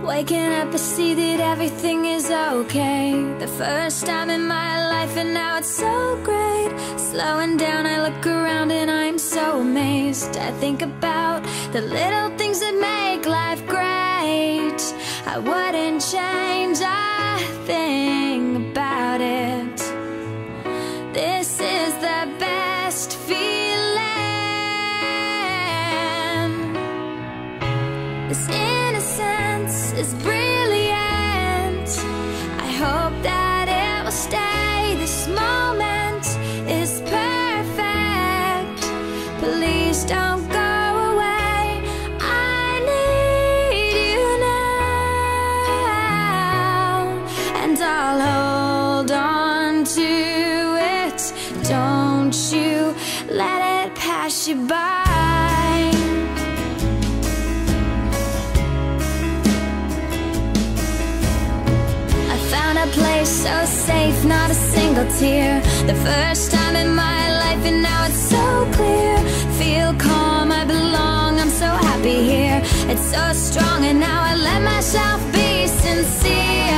Waking up, I see that everything is okay. The first time in my life, and now it's so great. Slowing down, I look around and I'm so amazed. I think about the little things that make life great. I wouldn't change a thing about it. This is the best feeling. This innocence is brilliant. I hope that it will stay. This moment is perfect. Please don't go away. I need you now, and I'll hold on to it. Don't you let it pass you by. A place so safe, not a single tear. The first time in my life, and now it's so clear. Feel calm, I belong, I'm so happy here. It's so strong, and now I let myself be sincere.